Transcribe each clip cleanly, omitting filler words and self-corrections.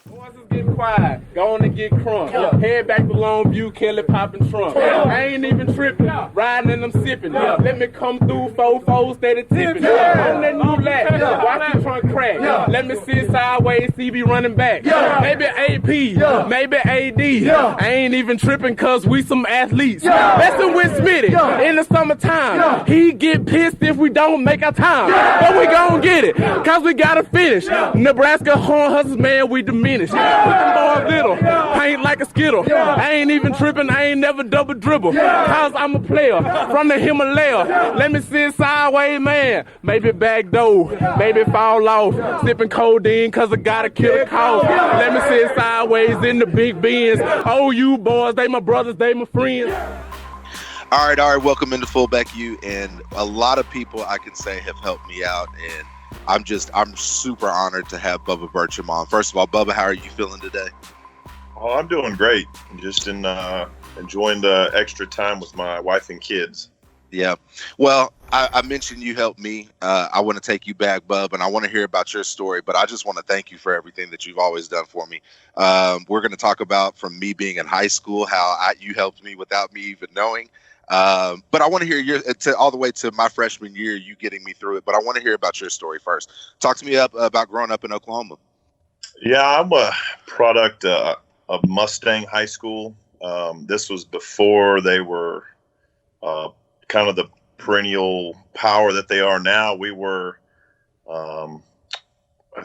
Boys is getting quiet. Go on and get crunk. Head back to Longview, Kelly popping trunk. I ain't even tripping. Riding and I'm sipping. Let me come through, 4-4, steady tipping. On that new lap. Watch the trunk crack. Let me sit sideways, CB running back. Maybe AP, maybe AD. I ain't even tripping cause we some athletes. Messing with Smitty in the summertime. He get pissed if we don't make our time. But we gon' get it cause we gotta finish. Nebraska Horn Hustlers, man, we diminish. Put them boys little, paint like a skittle. I ain't even tripping, I ain't never double dribble. Cause I'm a player from the Himalaya. Let me sit sideways, man. Maybe back door, maybe fall off. Sipping codeine cause I gotta kill a cough. Let me sit sideways in the big Benz. Oh, you boys, they my brothers, they my friends. All right. Welcome into Fullback U, and a lot of people I can say have helped me out, and I'm super honored to have Bubba Burcham on. First of all, Bubba, how are you feeling today? Oh, I'm doing great. Just enjoying the extra time with my wife and kids. Yeah. Well, I mentioned you helped me. I want to take you back, Bub, and I want to hear about your story, but I just want to thank you for everything that you've always done for me. We're going to talk about from me being in high school, how you helped me without me even knowing. But I want to hear all the way to my freshman year, you getting me through it. But I want to hear about your story first. Talk to me about growing up in Oklahoma. Yeah, I'm a product of Mustang High School. This was before they were kind of the perennial power that they are now. We were, I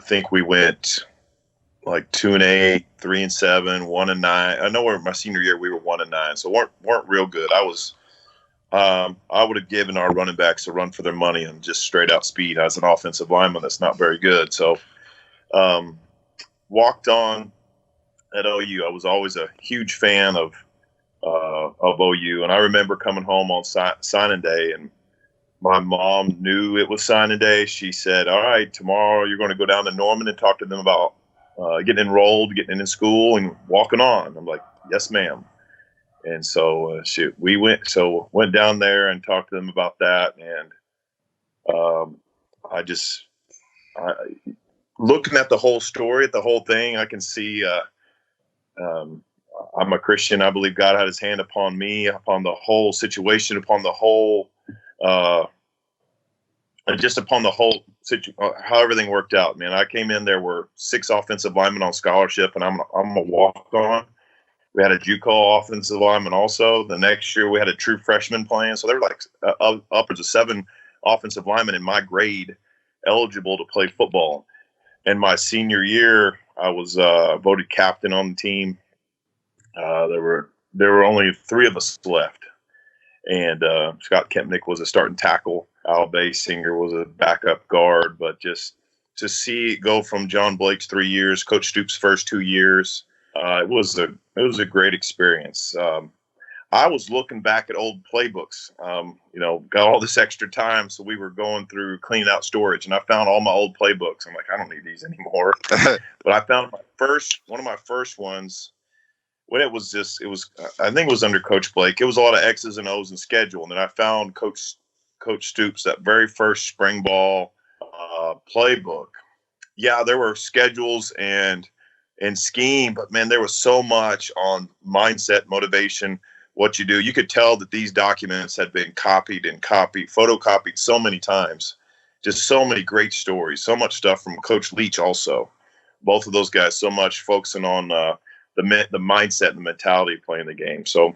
think we went like 2-8, 3-7, 1-9. I know my senior year we were 1-9, so weren't real good. I would have given our running backs a run for their money and just straight out speed. As an offensive lineman, that's not very good. So, walked on at OU. I was always a huge fan of OU, and I remember coming home on signing day, and my mom knew it was signing day. She said, "All right, tomorrow you're going to go down to Norman and talk to them about getting enrolled, getting in school, and walking on." I'm like, "Yes, ma'am." And so we went down there and talked to them about that. And looking at the whole story, at the whole thing, I can see I'm a Christian. I believe God had his hand upon me, upon the whole situation, upon the whole how everything worked out, man. I came in, there were 6 offensive linemen on scholarship, and I'm a walk-on. We had a JUCO offensive lineman also. The next year we had a true freshman playing. So there were like upwards of 7 offensive linemen in my grade eligible to play football. And my senior year, I was voted captain on the team. There were only 3 of us left. And Scott Kempnick was a starting tackle. Al Basinger was a backup guard. But just to see it go from John Blake's 3 years, Coach Stoops' first 2 years, it was a great experience. I was looking back at old playbooks, got all this extra time. So we were going through cleaning out storage, and I found all my old playbooks. I'm like, I don't need these anymore. But I found one of my first ones when I think it was under Coach Blake. It was a lot of X's and O's and schedule. And then I found Coach Stoops, that very first spring ball playbook. Yeah, there were schedules and scheme, but man, there was so much on mindset, motivation, what you do. You could tell that these documents had been photocopied so many times. Just so many great stories, so much stuff from Coach Leach also. Both of those guys, so much focusing on the mindset and the mentality of playing the game. So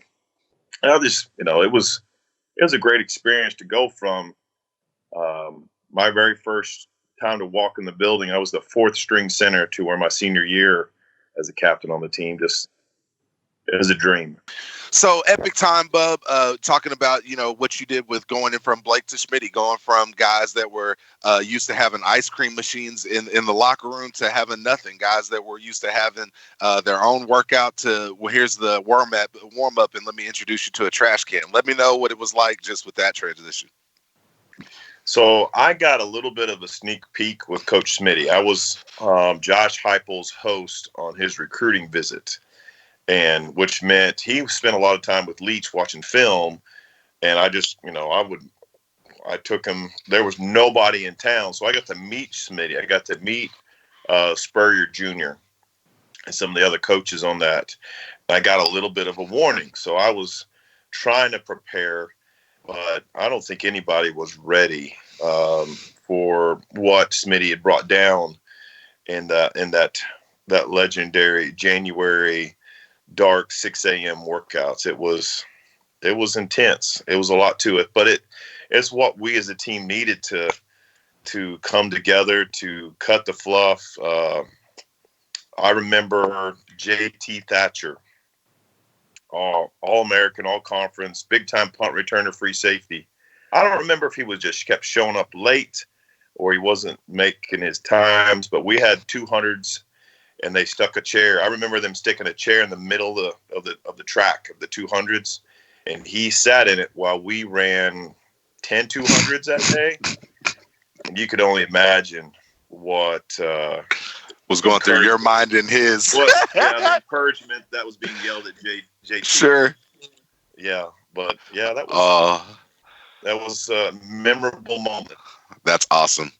it was a great experience to go from my very first time to walk in the building. I was the 4th string center to where my senior year as a captain on the team. Just, it was a dream. So epic time, Bub, talking about, what you did with going in from Blake to Schmitty, going from guys that were used to having ice cream machines in the locker room to having nothing, guys that were used to having their own workout to, well, here's the warm up and let me introduce you to a trash can. Let me know what it was like just with that transition. So I got a little bit of a sneak peek with Coach Smitty. I was Josh Heupel's host on his recruiting visit, and which meant he spent a lot of time with Leach watching film. And I just, I took him. There was nobody in town, so I got to meet Smitty. I got to meet Spurrier Jr. and some of the other coaches on that. I got a little bit of a warning. So I was trying to prepare, but I don't think anybody was ready for what Smitty had brought down in that legendary January dark 6 a.m. workouts. It was intense. It was a lot to it, but it's what we as a team needed to come together to cut the fluff. I remember J.T. Thatcher, All-American, All-Conference, big-time punt returner, free safety. I don't remember if he was just kept showing up late or he wasn't making his times, but we had 200s and they stuck a chair. I remember them sticking a chair in the middle of the track of the 200s, and he sat in it while we ran 10 200s that day. And you could only imagine what was going through your mind and his. The encouragement that was being yelled at JT. Sure. Yeah, but yeah, that was a memorable moment. That's awesome.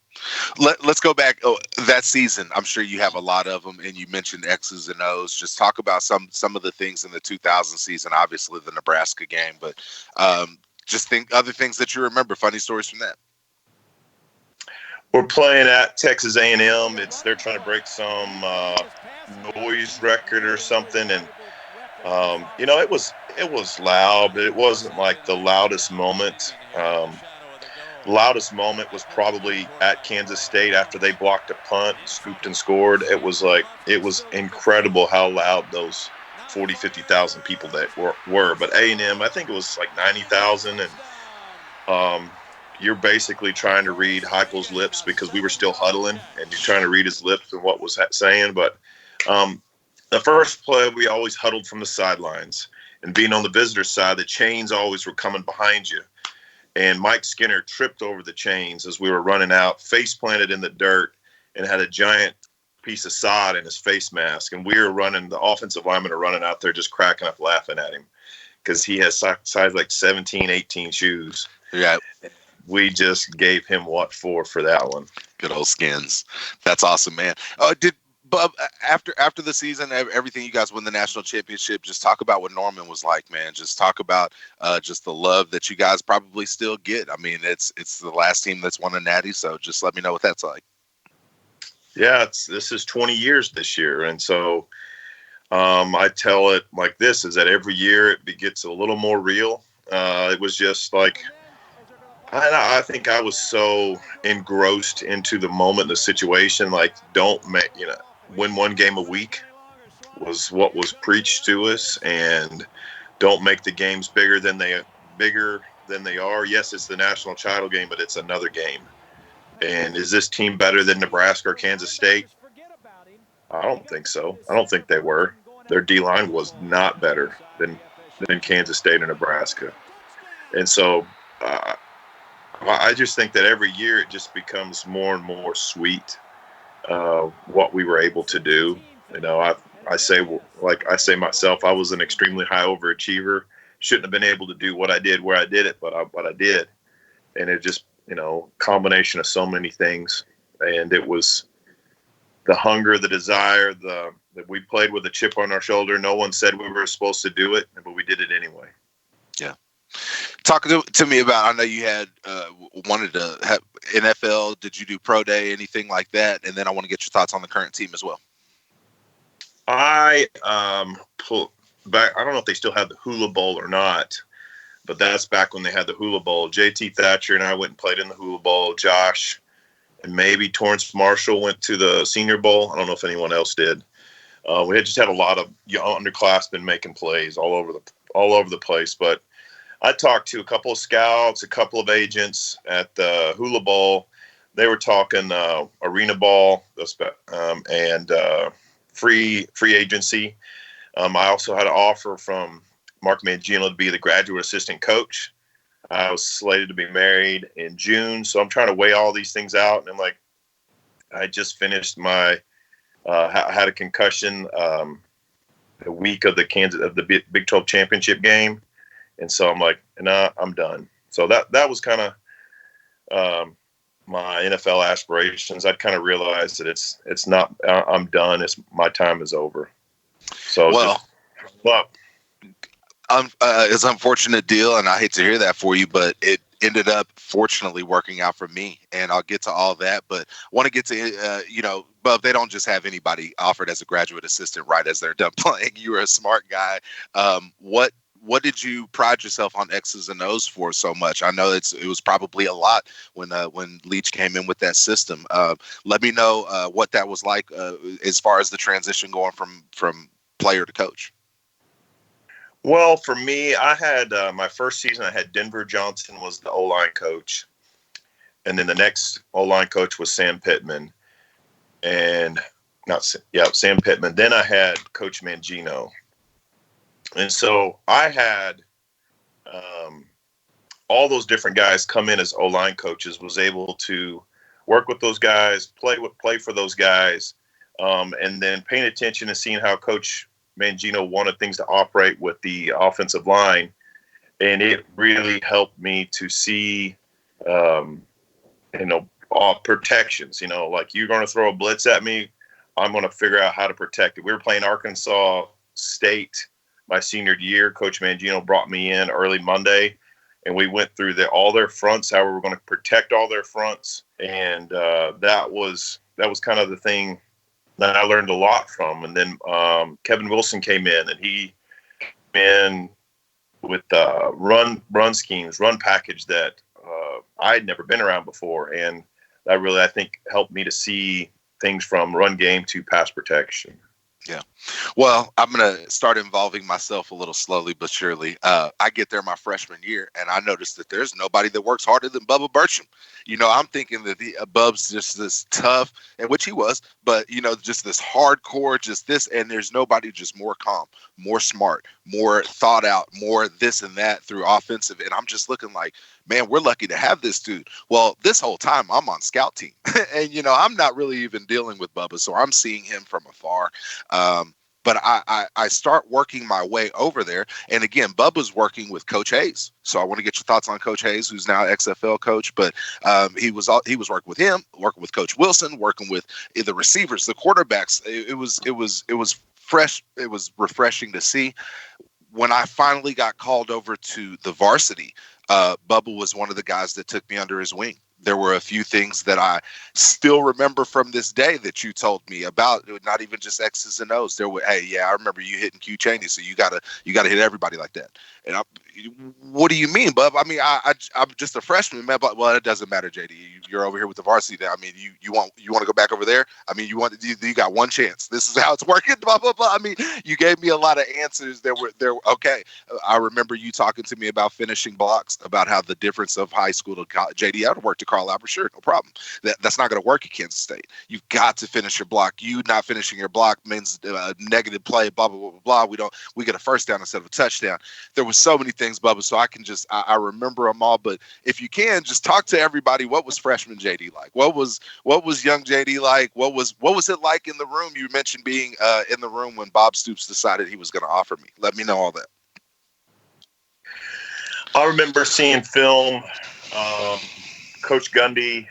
Let's go back. That season, I'm sure you have a lot of them, and you mentioned X's and O's. Just talk about some of the things in the 2000 season, obviously the Nebraska game, but just think other things that you remember, funny stories from that. We're playing at Texas A&M. They're trying to break some noise record or something, and it was loud, but it wasn't like the loudest moment. Loudest moment was probably at Kansas State after they blocked a punt, scooped and scored. It was incredible how loud those 40, 50,000 people that were. But A&M, I think it was like 90,000, and you're basically trying to read Heupel's lips because we were still huddling, and you're trying to read his lips and what was saying. But the first play, we always huddled from the sidelines, and being on the visitor side, the chains always were coming behind you. And Mike Skinner tripped over the chains as we were running out, face planted in the dirt, and had a giant piece of sod in his face mask. And the offensive linemen are running out there just cracking up laughing at him because he has size like 17, 18 shoes. Yeah. We just gave him what for that one. Good old Skins. That's awesome, man. Bub, after the season, everything, you guys win the national championship, just talk about what Norman was like, man. Just talk about just the love that you guys probably still get. I mean, it's the last team that's won a natty, so just let me know what that's like. Yeah, this is 20 years this year, and so I tell it like this, is that every year it gets a little more real. It was just like, I think I was so engrossed into the moment, the situation, like win one game a week was what was preached to us, and don't make the games bigger than they are. Yes, it's the national title game, but it's another game. And is this team better than Nebraska or Kansas State? I don't think so. I don't think they were. Their D-line was not better than Kansas State or Nebraska. And so I just think that every year it just becomes more and more sweet what we were able to do. I say myself, I was an extremely high overachiever. Shouldn't have been able to do what I did where I did it, but I did. And it just, combination of so many things. And it was the hunger, the desire, that we played with a chip on our shoulder. No one said we were supposed to do it, but we did it anyway. Yeah. Talk to me about, I know you had wanted to have NFL. Did you do pro day, anything like that? And then I want to get your thoughts on the current team as well. I pulled back. I don't know if they still have the Hula Bowl or not, but that's back when they had the Hula Bowl. J.T. Thatcher and I went and played in the Hula Bowl. Josh and maybe Torrance Marshall went to the Senior Bowl. I don't know if anyone else did. We had just had a lot of young underclassmen making plays all over the place. But I talked to a couple of scouts, a couple of agents at the Hula Bowl. They were talking arena ball and free agency. I also had an offer from Mark Mangino to be the graduate assistant coach. I was slated to be married in June, so I'm trying to weigh all these things out. And I just finished I had a concussion the week of the Big 12 championship game. And so I'm like, nah, I'm done. So that was kind of my NFL aspirations. I'd kind of realized that it's not, I'm done. My time is over. So Well, just well, it's an unfortunate deal, and I hate to hear that for you, but it ended up fortunately working out for me, and I'll get to all that. But want to get to but they don't just have anybody offered as a graduate assistant right as they're done playing. You were a smart guy. What did you pride yourself on X's and O's for so much? I know it was probably a lot when Leach came in with that system. Let me know what that was like as far as the transition going from player to coach. well, for me, I had my first season. I had Denver Johnson was the O-line coach, and then the next O-line coach was Sam Pittman, and Sam Pittman. Then I had Coach Mangino, and so I had all those different guys come in as O-line coaches. Was able to work with those guys, play for those guys, and then paying attention and seeing how Coach Mangino wanted things to operate with the offensive line, and it really helped me to see, protections. Like you're going to throw a blitz at me, I'm going to figure out how to protect it. We were playing Arkansas State my senior year. Coach Mangino brought me in early Monday, and we went through all their fronts, how we were going to protect all their fronts, and that was kind of the thing that I learned a lot from. And then Kevin Wilson came in, and he came in with run schemes, run package that I had never been around before, and that really, I think, helped me to see things from run game to pass protection. Yeah. Well, I'm going to start involving myself a little slowly but surely. I get there my freshman year, and I noticed that there's nobody that works harder than Bubba Burcham. I'm thinking that Bub's just this tough, and which he was, but, just this hardcore, just this, and there's nobody just more calm, more smart, more thought out, more this and that through offensive. And I'm just looking like, man, we're lucky to have this dude. Well, this whole time I'm on scout team and, I'm not really even dealing with Bubba. So I'm seeing him from afar. But I start working my way over there. And again, Bubba's working with Coach Hayes. So I want to get your thoughts on Coach Hayes, who's now XFL coach. But he was working with him, working with Coach Wilson, working with the receivers, the quarterbacks. It was fresh. It was refreshing to see. When I finally got called over to the varsity, Bubba was one of the guys that took me under his wing. There were a few things that I still remember from this day that you told me about, not even just X's and O's. I remember you hitting Q Chaney, so you gotta hit everybody like that. And what do you mean, Bub? I mean, I'm just a freshman, man. But well, it doesn't matter, JD. You're over here with the varsity now. I mean, you want to go back over there? I mean, you got one chance. This is how it's working. Blah blah blah. I mean, you gave me a lot of answers. There were okay. I remember you talking to me about finishing blocks, about how the difference of high school to college. JD, I'd work to Carl Albert, sure, no problem. That's not going to work at Kansas State. You've got to finish your block. You not finishing your block means negative play. Blah blah blah blah. We get a first down instead of a touchdown. There was so many things, Bubba, so I remember them all. But if you can, just talk to everybody. What was freshman JD like? What was young JD like? What was it like in the room? You mentioned being in the room when Bob Stoops decided he was going to offer me. Let me know all that. I remember seeing film, Coach Gundy.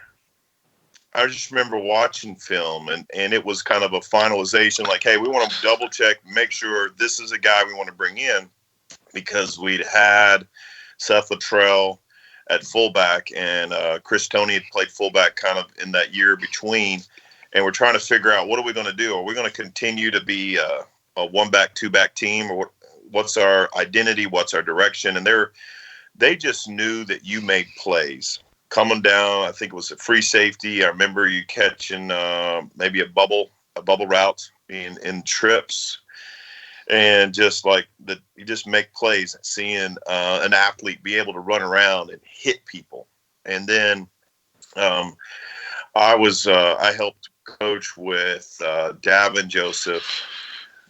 I just remember watching film, and it was kind of a finalization, like, hey, we want to double check, make sure this is a guy we want to bring in, because we'd had Seth Luttrell at fullback, and Chris Toney had played fullback kind of in that year between, and we're trying to figure out, what are we going to do? Are we going to continue to be a one-back, two-back team, or what's our identity, what's our direction? And they just knew that you made plays. Coming down, I think it was a free safety. I remember you catching maybe a bubble route in trips, and just like you just make plays. Seeing an athlete be able to run around and hit people, and then I helped coach with Davin Joseph,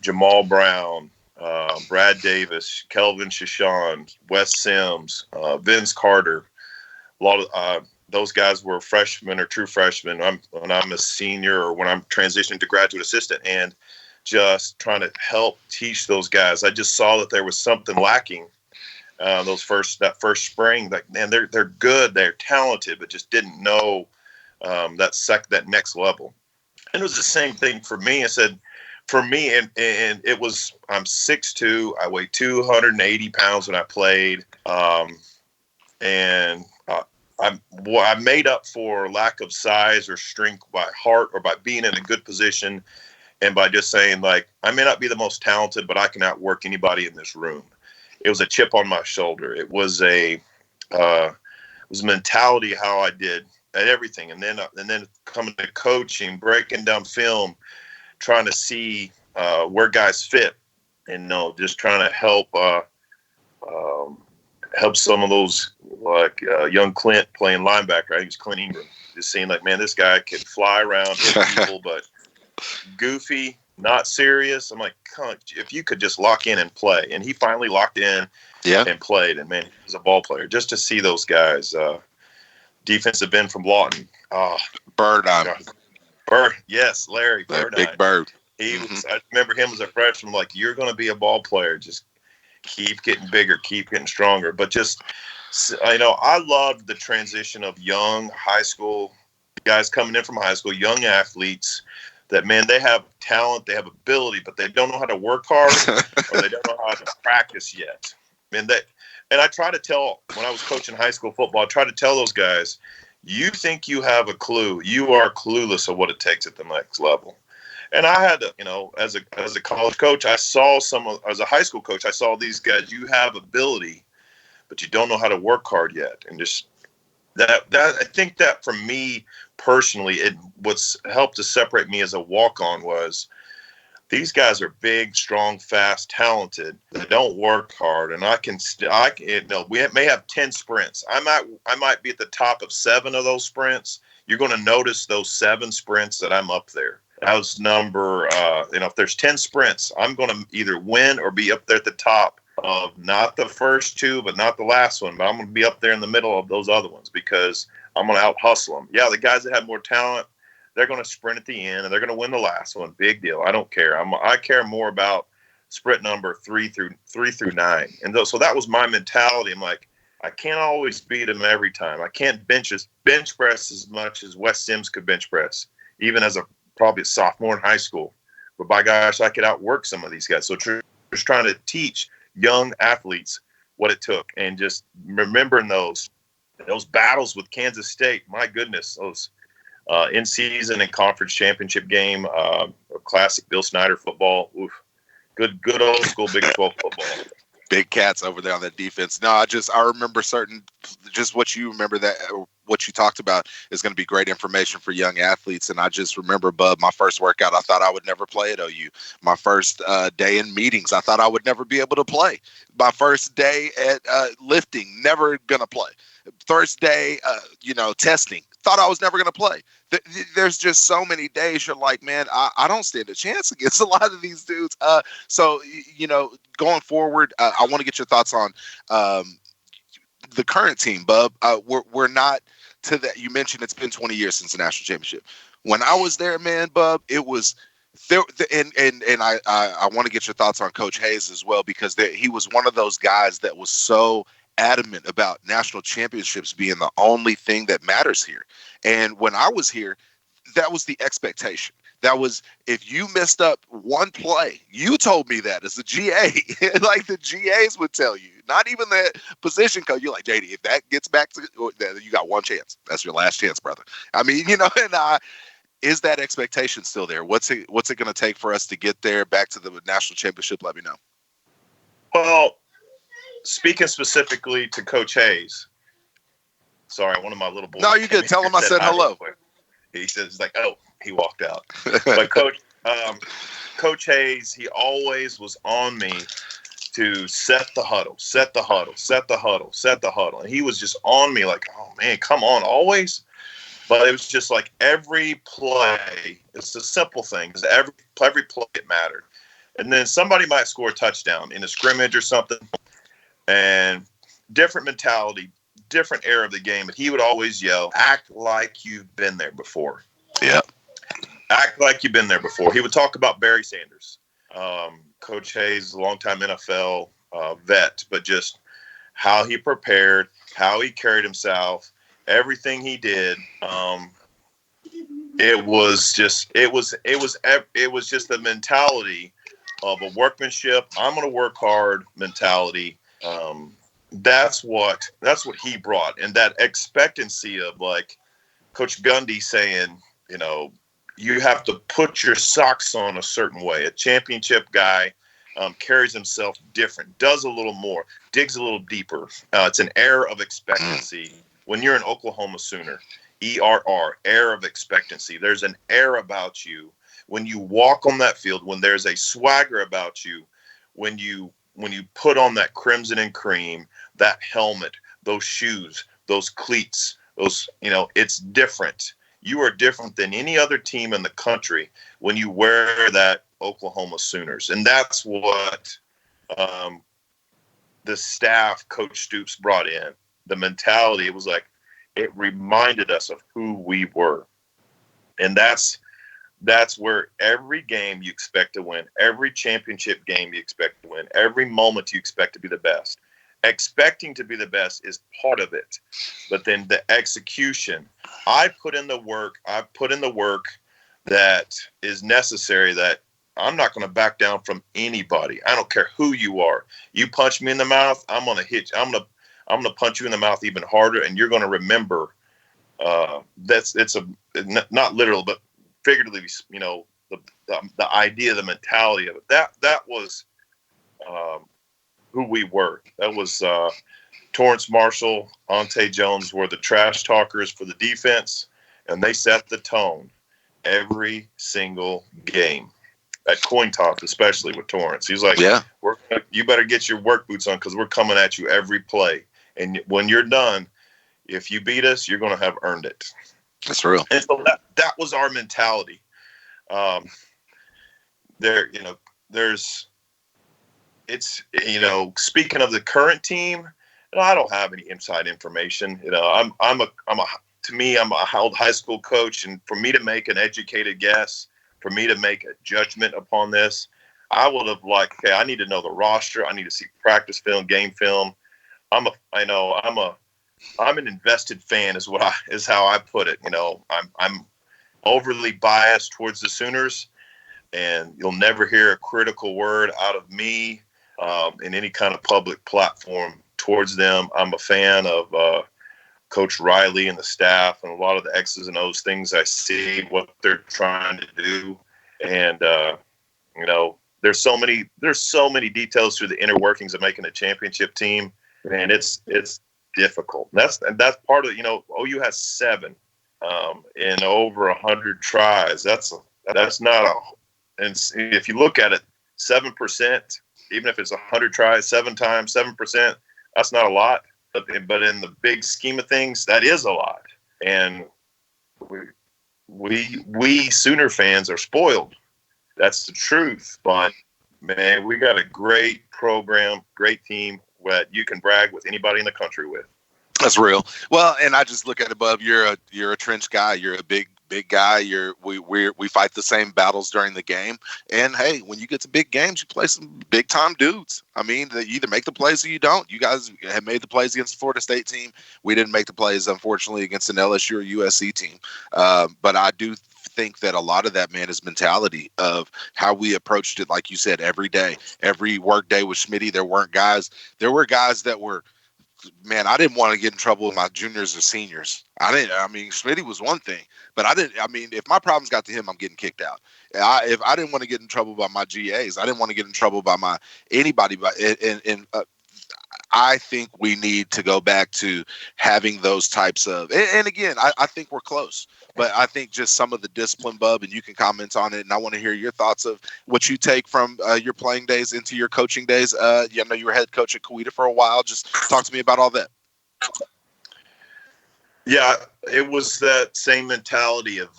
Jamal Brown, Brad Davis, Kelvin Shashan, Wes Sims, Vince Carter. A lot of those guys were freshmen or true freshmen when I'm a senior, or when I'm transitioning to graduate assistant, and just trying to help teach those guys. I just saw that there was something lacking that first spring. And they're good, they're talented, but just didn't know that next level. And it was the same thing for me. I said, for me, and it was, I'm 6'2", I weighed 280 pounds when I played, and I made up for lack of size or strength by heart or by being in a good position, and by just saying, like, I may not be the most talented, but I can outwork anybody in this room. It was a chip on my shoulder. It was a mentality how I did at everything, and then coming to coaching, breaking down film, trying to see where guys fit, and just trying to help some of those, like young Clint playing linebacker. I think it's Clint Ingram. Just seeing, like, man, this guy can fly around, hit people, but goofy, not serious. I'm like, if you could just lock in and play. And he finally locked in and played. And, man, he was a ball player. Just to see those guys. Defensive end from Lawton. Birdheim. Yes, Larry Birdheim. Big Bird. He was. I remember him as a freshman. Like, you're going to be a ball player. Just keep getting bigger, keep getting stronger. But just, I loved the transition of young high school guys coming in from high school, young athletes that, man, they have talent, they have ability, but they don't know how to work hard or they don't know how to practice yet. And I try to tell, when I was coaching high school football, I try to tell those guys, you think you have a clue. You are clueless of what it takes at the next level. And I had to, as a college coach, as a high school coach, I saw these guys, you have ability, but you don't know how to work hard yet. And just that I think that for me personally, what's helped to separate me as a walk-on was these guys are big, strong, fast, talented. They don't work hard, and we may have 10 sprints. I might be at the top of 7 of those sprints. You're going to notice those 7 sprints that I'm up there. That was number, if there's 10 sprints, I'm going to either win or be up there at the top of not the first 2, but not the last one. But I'm going to be up there in the middle of those other ones because I'm going to out hustle them. Yeah, the guys that have more talent, they're going to sprint at the end and they're going to win the last one. Big deal. I don't care. I care more about sprint number 3 through 9. And so that was my mentality. I'm like, I can't always beat them every time. I can't bench press as much as Wes Sims could bench press, even as probably a sophomore in high school. But by gosh, I could outwork some of these guys. So just trying to teach young athletes what it took, and just remembering those battles with Kansas State. My goodness, those in season and conference championship game, classic Bill Snyder football. Oof. Good old school Big 12 football. Big cats over there on that defense. No, I remember just what you remember, that what you talked about is going to be great information for young athletes. And I just remember, Bub, my first workout, I thought I would never play at OU. My first day in meetings, I thought I would never be able to play. My first day at lifting, never going to play. First day, testing, thought I was never going to play. There's just so many days you're like, man, I don't stand a chance against a lot of these dudes. So going forward, I want to get your thoughts on the current team, Bub. We're not to that. You mentioned it's been 20 years since the national championship. When I was there, man, Bub, it was there. And I want to get your thoughts on Coach Hayes as well, because he was one of those guys that was so adamant about national championships being the only thing that matters here. And when I was here, that was the expectation. That was, if you messed up one play, you told me that as a GA, like the GAs would tell you, not even the position coach. You're like, JD, if that gets back to you, got one chance. That's your last chance, brother. I mean, and is that expectation still there? What's it going to take for us to get there back to the national championship? Let me know. Well, speaking specifically to Coach Hayes, sorry, one of my little boys. No, you good. Tell him I said hello. He says, like, oh, he walked out. But Coach Hayes, he always was on me to set the huddle. And he was just on me like, oh, man, come on, always. But it was just like every play, it's a simple thing. Every play it mattered. And then somebody might score a touchdown in a scrimmage or something. And different mentality, different era of the game. But he would always yell, act like you've been there before. Yeah. Act like you've been there before. He would talk about Barry Sanders. Coach Hayes, a longtime NFL vet, but just how he prepared, how he carried himself, everything he did. it was just the mentality of a workmanship. I'm going to work hard mentality. That's what he brought, and that expectancy of like Coach Gundy saying, you have to put your socks on a certain way. A championship guy carries himself different, does a little more, digs a little deeper. It's an air of expectancy. When you're an Oklahoma Sooner, ERR, air of expectancy. There's an air about you when you walk on that field, when there's a swagger about you, when you put on that crimson and cream, that helmet, those shoes, those cleats, it's different. You are different than any other team in the country when you wear that Oklahoma Sooners. And that's what the staff, Coach Stoops, brought in. The mentality, it was like, it reminded us of who we were. And that's where every game you expect to win, every championship game you expect to win, every moment you expect to be the best. Expecting to be the best is part of it. But then the execution, I put in the work that is necessary, that I'm not going to back down from anybody. I don't care who you are. You punch me in the mouth, I'm going to hit you. I'm going to punch you in the mouth even harder, and you're going to remember it's not literal, but figuratively, the idea, the mentality of it. That was who we were. That was Torrance Marshall, Ante Jones were the trash talkers for the defense, and they set the tone every single game. At coin toss, especially with Torrance, he's like, "Yeah, you better get your work boots on because we're coming at you every play. And when you're done, if you beat us, you're going to have earned it." That's real. And so that was our mentality. Speaking of the current team, I don't have any inside information. I'm a old high school coach, and for me to make an educated guess, for me to make a judgment upon this, I would have I need to know the roster. I need to see practice film, game film. I'm an invested fan is how I put it. I'm overly biased towards the Sooners, and you'll never hear a critical word out of me in any kind of public platform towards them. I'm a fan of Coach Riley and the staff, and a lot of the X's and O's things I see, what they're trying to do. And, there's so many details through the inner workings of making a championship team. And it's difficult. That's part of OU has 7 in over 100 tries. That's not and if you look at it, 7%, even if it's 100 tries, 7 times 7%, that's not a lot. But in the big scheme of things, that is a lot. And we Sooner fans are spoiled. That's the truth. But man, we got a great program, great team that you can brag with anybody in the country with. That's real. Well, and I just look at it, Bub. You're a trench guy. You're a big guy. We fight the same battles during the game. And hey, when you get to big games, you play some big time dudes. I mean, you either make the plays or you don't. You guys have made the plays against the Florida State team. We didn't make the plays, unfortunately, against an LSU or USC team. But I do think that a lot of that, man, is mentality of how we approached it. Like you said, every day, every work day with Schmitty, there were guys that were, man, I didn't want to get in trouble with my juniors or seniors. Schmitty was one thing, but if my problems got to him, I'm getting kicked out. If I didn't want to get in trouble by my GAs, I didn't want to get in trouble by anybody. I think we need to go back to having those types of, and again, I think we're close, but I think just some of the discipline, Bub, and you can comment on it. And I want to hear your thoughts of what you take from your playing days into your coaching days. I know you were head coach at Coweta for a while. Just talk to me about all that. Yeah, it was that same mentality of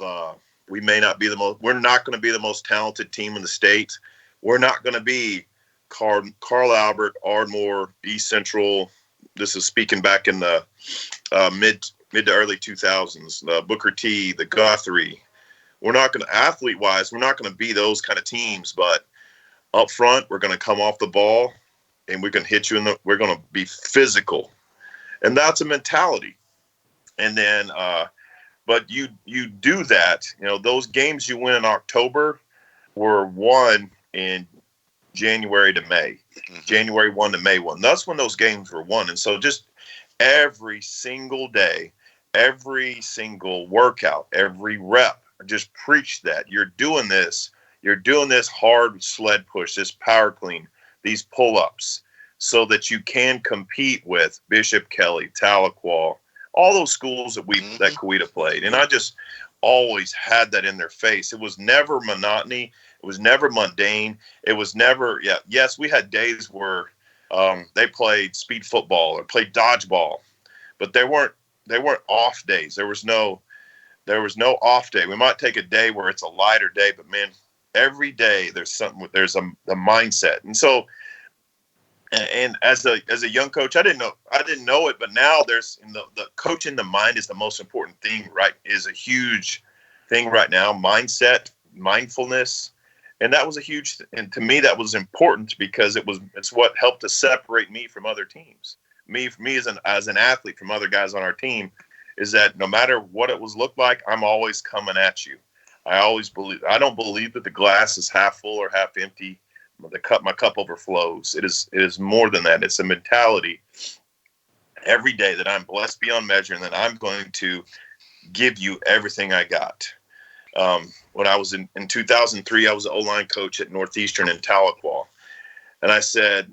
we're not going to be the most talented team in the state. We're not going to be Carl Albert, Ardmore, East Central. This is speaking back in the mid to early 2000s. The Booker T, the Guthrie. We're not going to, athlete-wise, we're not going to be those kind of teams. But up front, we're going to come off the ball, and we're going to hit you we're going to be physical, and that's a mentality. And then, But you do that. Those games you win in October were won in January to May, January 1 to May 1. That's when those games were won. And so just every single day, every single workout, every rep, just preach that. You're doing this hard sled push, this power clean, these pull-ups, so that you can compete with Bishop Kelly, Tahlequah, all those schools that Coweta played. And I just always had that in their face. It was never monotony. It was never mundane. It was never, yes, we had days where they played speed football or played dodgeball, but they weren't off days. There was no off day. We might take a day where it's a lighter day, but man, every day there's a mindset. And so, and as a young coach, I didn't know it, but now there's the coaching the mind is the most important thing, right? Is a huge thing right now. Mindset, mindfulness. And that was and to me, that was important because it's what helped to separate me from other teams. Me as an athlete from other guys on our team is that no matter what it looked like, I'm always coming at you. I don't believe that the glass is half full or half empty. My cup overflows. It is more than that. It's a mentality every day that I'm blessed beyond measure and that I'm going to give you everything I got. When I was in 2003, I was an O-line coach at Northeastern in Tahlequah. And I said,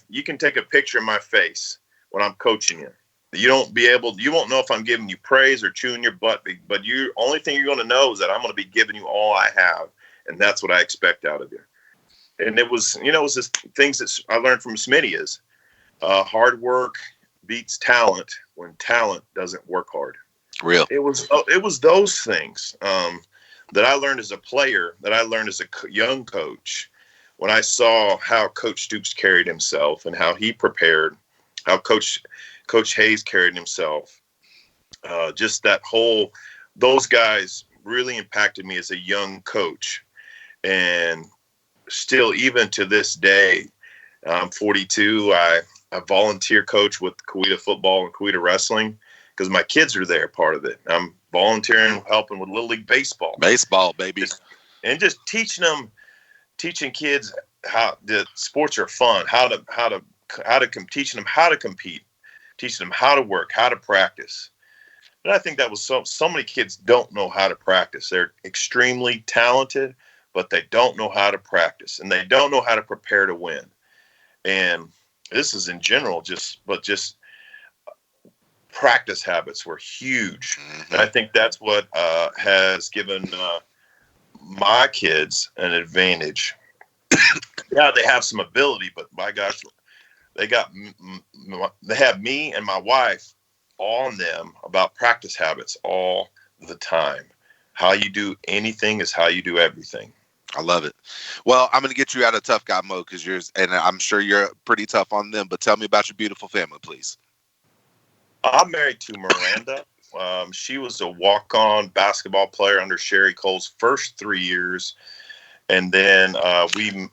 you can take a picture of my face when I'm coaching you. You won't know if I'm giving you praise or chewing your butt, but only thing you're going to know is that I'm going to be giving you all I have. And that's what I expect out of you. And it was just things that I learned from Smitty is hard work beats talent when talent doesn't work hard. Real. It was those things that I learned as a player, that I learned as a young coach, when I saw how Coach Stoops carried himself and how he prepared, how Coach Hayes carried himself. Just those guys really impacted me as a young coach. And still, even to this day, I'm 42. I volunteer coach with Coweta football and Coweta wrestling because my kids are there, part of it. I'm volunteering, helping with Little League baseball. Baseball, baby. Just teaching kids how the sports are fun, teaching them how to compete, teaching them how to work, how to practice. And I think that was so many kids don't know how to practice. They're extremely talented, but they don't know how to practice and they don't know how to prepare to win. And this is in general, just practice habits were huge. And I think that's what has given my kids an advantage. Yeah, they have some ability, but my gosh, they have me and my wife on them about practice habits all the time. How you do anything is how you do everything. I love it. Well, I'm going to get you out of tough guy mode and I'm sure you're pretty tough on them, but tell me about your beautiful family, please. I'm married to Miranda. She was a walk-on basketball player under Sherry Cole's first 3 years. And then we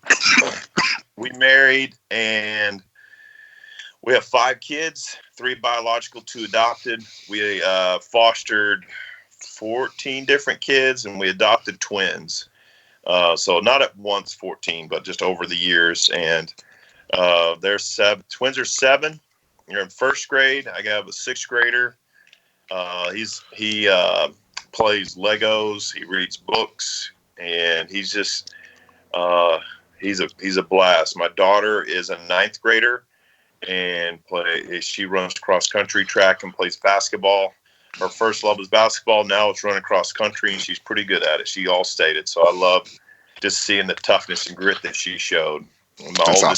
married, and we have 5 kids, 3 biological, 2 adopted. We fostered 14 different kids, and we adopted twins. So not at once 14, but just over the years. And there's 7. Twins are 7. You're in first grade. I have a 6th grader. He plays Legos. He reads books, and he's just he's a blast. My daughter is a 9th grader, and she runs cross country, track, and plays basketball. Her first love is basketball. Now it's running cross country, and she's pretty good at it. She all stated. So I love just seeing the toughness and grit that she showed. My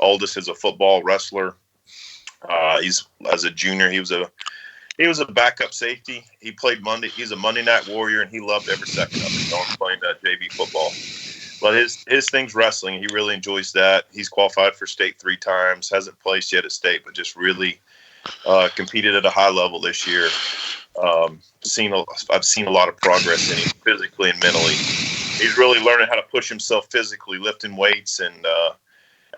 oldest is a football wrestler. As a junior, he was a backup safety. He played Monday. He's a Monday night warrior, and he loved every second of it. Going playing JV football, but his thing's wrestling. He really enjoys that. He's qualified for state 3 times. Hasn't placed yet at state, but just really competed at a high level this year. I've seen a lot of progress in him physically and mentally. He's really learning how to push himself physically, lifting weights and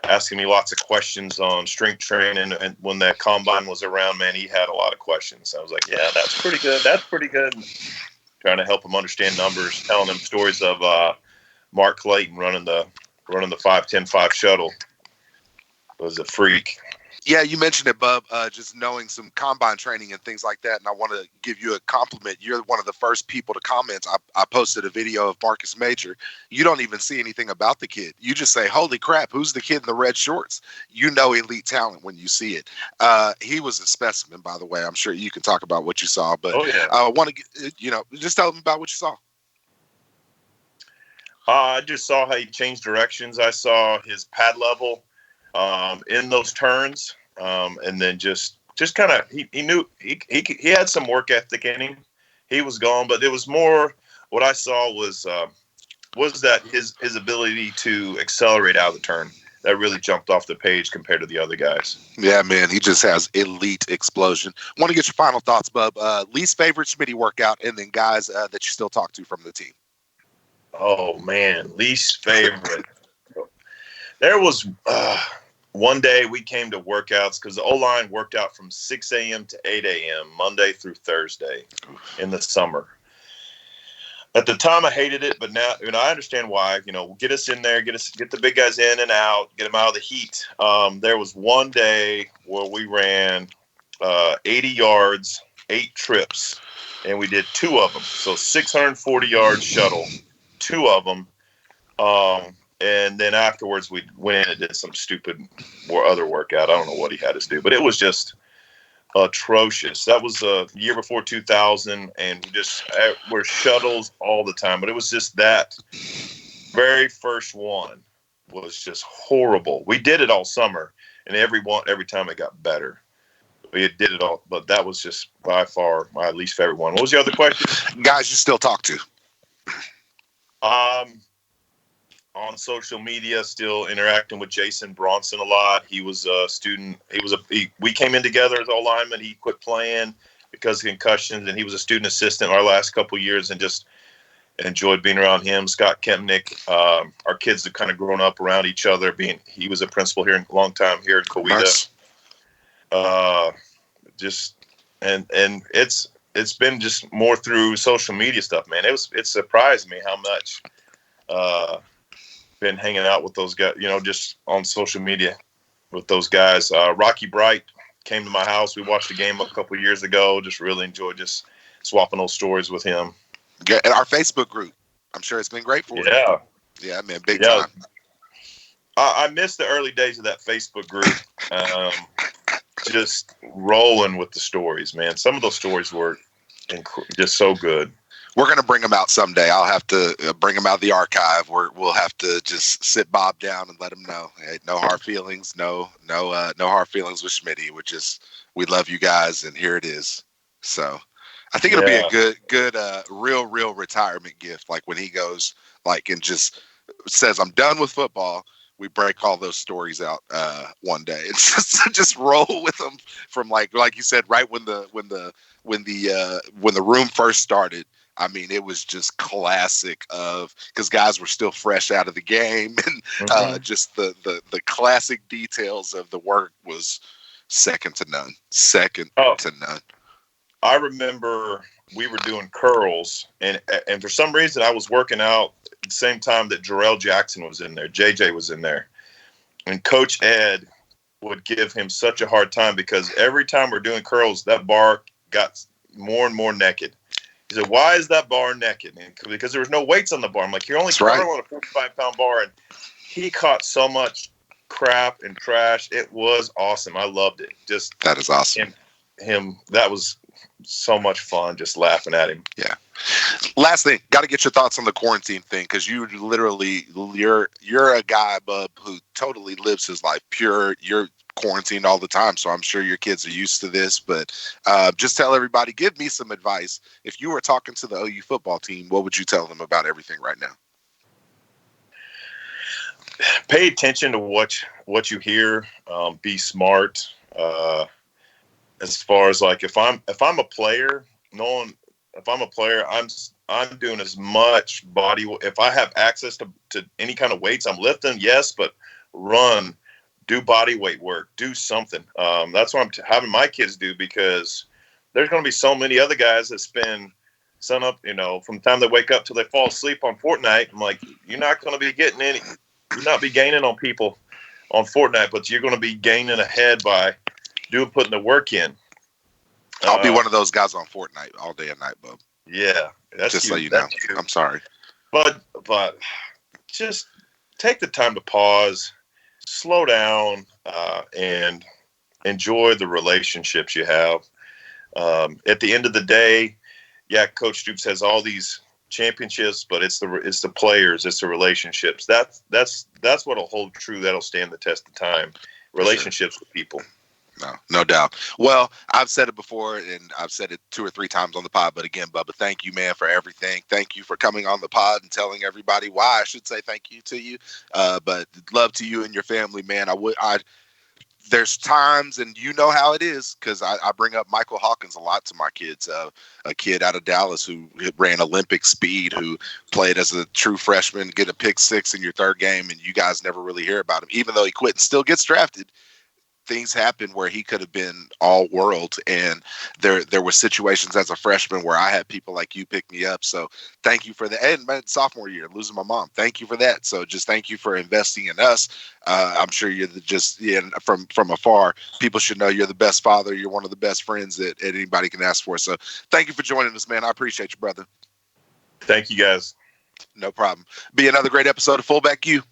asking me lots of questions on strength training. And when that combine was around, man, he had a lot of questions. I was like, yeah, that's pretty good. That's pretty good. Trying to help him understand numbers, telling him stories of Mark Clayton running the 5-10-5 shuttle. Was a freak. Yeah, you mentioned it, Bub, just knowing some combine training and things like that. And I want to give you a compliment. You're one of the first people to comment. I posted a video of Marcus Major. You don't even see anything about the kid. You just say, holy crap, who's the kid in the red shorts? You know elite talent when you see it. He was a specimen, by the way. I'm sure you can talk about what you saw. But I want to, just tell them about what you saw. I just saw how he changed directions. I saw his pad level in those turns, and then just kind of he knew he had some work ethic in him. He was gone, but it was more what I saw was that his ability to accelerate out of the turn that really jumped off the page compared to the other guys. Yeah, man, he just has elite explosion. Want to get your final thoughts, Bub? Least favorite Schmitty workout, and then guys that you still talk to from the team. Oh man, least favorite. There was one day we came to workouts because the O-line worked out from 6 a.m. to 8 a.m. Monday through Thursday in the summer. At the time, I hated it, but now I understand why. Get us in there, get the big guys in and out, get them out of the heat. There was one day where we ran 80 yards, 8 trips, and we did 2 of them. So 640 yards shuttle, 2 of them. And then afterwards, we went in and did some stupid or other workout. I don't know what he had us do, but it was just atrocious. That was a year before 2000, and we're shuttles all the time. But it was just that very first one was just horrible. We did it all summer, and every time it got better. We did it all, but that was just by far my least favorite one. What was the other question? Guys you still talk to? On social media, still interacting with Jason Bronson a lot. He was a student. We came in together as all linemen. He quit playing because of concussions, and he was a student assistant our last couple of years, and just enjoyed being around him. Scott Kempnick. Our kids have kind of grown up around each other. He was a principal here a long time here in Coweta. Nice. And it's been just more through social media stuff, man. It surprised me how much. Been hanging out with those guys, just on social media with those guys. Rocky Bright came to my house. We watched a game a couple of years ago. Just really enjoyed just swapping those stories with him. Yeah, and our Facebook group. I'm sure it's been great for you. Yeah, man, big time. I missed the early days of that Facebook group. Just rolling with the stories, man. Some of those stories were just so good. We're going to bring them out someday. I'll have to bring them out of the archive. We'll have to just sit Bob down and let him know. Hey, no hard feelings. No hard feelings with Schmitty. We love you guys, and here it is. So I think it'll be a good, real retirement gift. Like when he goes, and just says, "I'm done with football." We break all those stories out one day. It's just roll with them from like you said, right when the room first started. I mean, it was just classic because guys were still fresh out of the game, and just the classic details of the work was second to none. To none. I remember we were doing curls, and for some reason I was working out at the same time that Jarrell Jackson was in there. JJ was in there, and Coach Ed would give him such a hard time because every time we're doing curls, that bar got more and more naked. He said, "Why is that bar naked?" And because there was no weights on the bar. I'm like, "You're only curling on a 45-pound bar." And he caught so much crap and trash. It was awesome. I loved it. That is awesome. Him. That was so much fun. Just laughing at him. Yeah. Last thing, got to get your thoughts on the quarantine thing because you're a guy, Bub, who totally lives his life pure. You're quarantined all the time, so I'm sure your kids are used to this, but just tell everybody, give me some advice. If you were talking to the OU football team, what would you tell them about everything right now? Pay attention to what you hear. Be smart. As far as if I'm a player, I'm doing as much body. If I have access to any kind of weights, I'm lifting, yes, but run do body weight work, do something. That's what I'm having my kids do, because there's going to be so many other guys that spend sun up, from the time they wake up till they fall asleep on Fortnite. I'm like, you're not going to be gaining on people on Fortnite, but you're going to be gaining ahead by putting the work in. I'll be one of those guys on Fortnite all day and night, Bub. Yeah, that's just you. so you know. I'm sorry, but just take the time to pause, slow down, and enjoy the relationships you have. At the end of the day, yeah, Coach Stoops has all these championships, but it's the players, it's the relationships. That's what'll hold true. That'll stand the test of time. Relationships with people. No doubt. Well, I've said it before, and I've said it 2 or 3 times on the pod, but again, Bubba, thank you, man, for everything. Thank you for coming on the pod and telling everybody why I should say thank you to you. But love to you and your family, man. There's times, and you know how it is, because I bring up Michael Hawkins a lot to my kids. A kid out of Dallas who ran Olympic speed, who played as a true freshman, get a pick 6 in your 3rd game, and you guys never really hear about him, even though he quit and still gets drafted. Things happen where he could have been all world, and there were situations as a freshman where I had people like you pick me up. So thank you for that. And my sophomore year, losing my mom, thank you for that. So just thank you for investing in us. I'm sure you're from afar, people should know you're the best father. You're one of the best friends that anybody can ask for. So thank you for joining us, man. I appreciate you, brother. Thank you, guys. No problem. Be another great episode of Fullback U.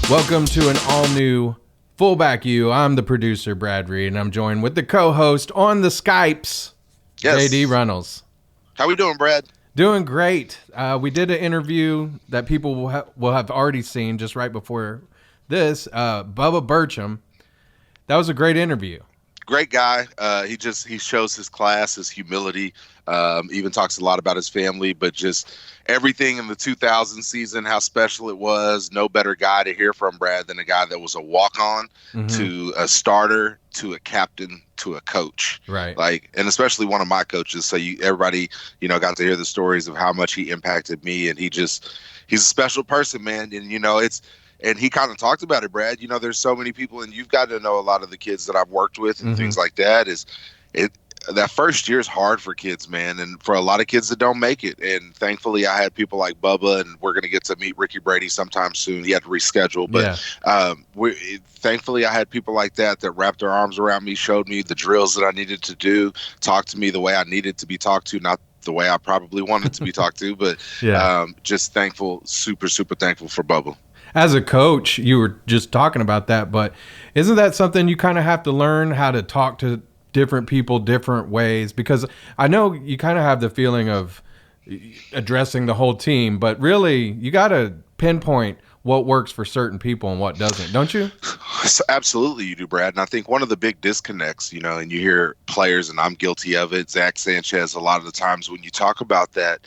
Welcome to an all-new Fullback U. I'm the producer, Brad Reed, and I'm joined with the co-host on the Skypes, yes. J.D.Runnels. How we doing, Brad? Doing great. We did an interview that people will have already seen just right before this. Bubba Burcham. That was a great interview. Great guy. He shows his class, his humility. Even talks a lot about his family, but just everything in the 2000 season, how special it was. No better guy to hear from, Brad, than a guy that was a walk-on to a starter to a captain to a coach. Right. And especially one of my coaches. So everybody, got to hear the stories of how much he impacted me, and he's a special person, man. And and he kind of talked about it, Brad. There's so many people, and you've got to know a lot of the kids that I've worked with and things like that. That first year is hard for kids, man, and for a lot of kids that don't make it. And thankfully, I had people like Bubba, and we're going to get to meet Ricky Brady sometime soon. He had to reschedule, but thankfully, I had people like that wrapped their arms around me, showed me the drills that I needed to do, talked to me the way I needed to be talked to, not the way I probably wanted to be talked to, but just thankful, super, super thankful for Bubba. As a coach, you were just talking about that, but isn't that something you kind of have to learn, how to talk to different people different ways? Because I know you kind of have the feeling of addressing the whole team, but really you got to pinpoint what works for certain people and what doesn't, don't you? Absolutely you do, Brad. And I think one of the big disconnects, and you hear players, and I'm guilty of it, Zach Sanchez, a lot of the times when you talk about that,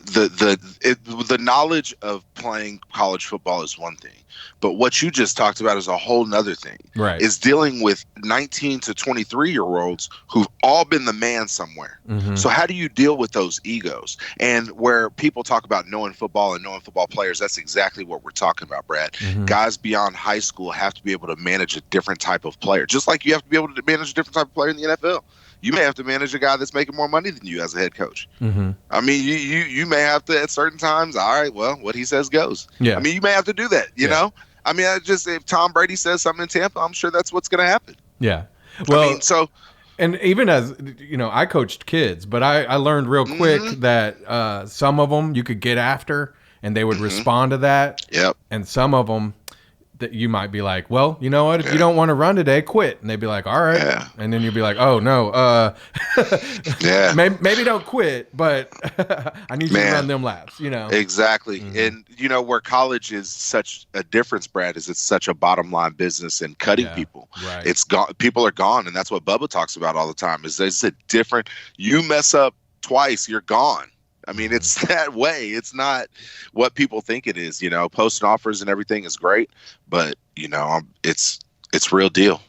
the knowledge of playing college football is one thing, but what you just talked about is a whole nother thing. Right. Is dealing with 19 to 23-year-olds who've all been the man somewhere. So how do you deal with those egos? And where people talk about knowing football and knowing football players, that's exactly what we're talking about, Brad. Guys beyond high school have to be able to manage a different type of player, just like you have to be able to manage a different type of player in the NFL. You may have to manage a guy that's making more money than you as a head coach. I mean, you may have to at certain times. All right, well, what he says goes. Yeah. I mean, you may have to do that. You know. I mean, if Tom Brady says something in Tampa, I'm sure that's what's going to happen. Yeah. Well, I mean, and even as I coached kids, but I learned real quick that some of them you could get after, and they would respond to that. Yep. And some of them that you might be like, well, you know what? If you don't want to run today, quit. And they'd be like, all right. Yeah. And then you'd be like, oh, no. Maybe don't quit, but I need you to run them laps, Exactly. And, where college is such a difference, Brad, is it's such a bottom line business and cutting people. Right. It's gone. People are gone. And that's what Bubba talks about all the time is there's a different, you mess up twice, you're gone. I mean, it's that way. It's not what people think it is. Posting offers and everything is great, but it's real deal.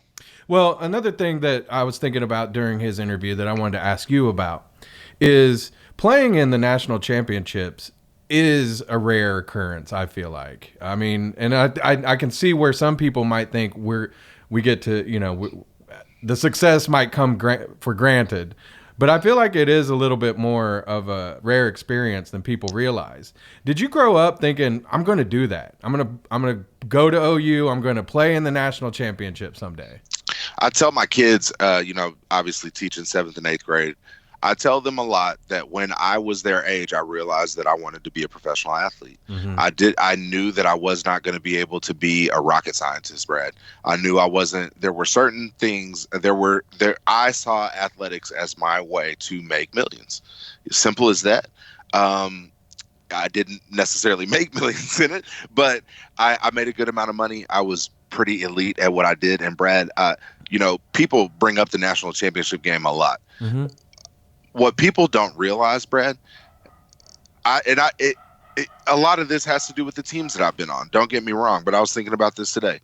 Well, another thing that I was thinking about during his interview that I wanted to ask you about is playing in the national championships. is a rare occurrence, I feel like. I mean, and I can see where some people might think we get to, the success might come for granted. But I feel like it is a little bit more of a rare experience than people realize. Did you grow up thinking, I'm going to do that? I'm going to go to OU. I'm going to play in the national championship someday. I tell my kids, obviously teaching 7th and 8th grade, I tell them a lot that when I was their age, I realized that I wanted to be a professional athlete. Mm-hmm. I knew that I was not going to be able to be a rocket scientist, Brad. I knew I wasn't. There were certain things. I saw athletics as my way to make millions. Simple as that. I didn't necessarily make millions in it, but I made a good amount of money. I was pretty elite at what I did. And Brad, people bring up the national championship game a lot. Mm-hmm. What people don't realize, Brad, a lot of this has to do with the teams that I've been on. Don't get me wrong, but I was thinking about this today.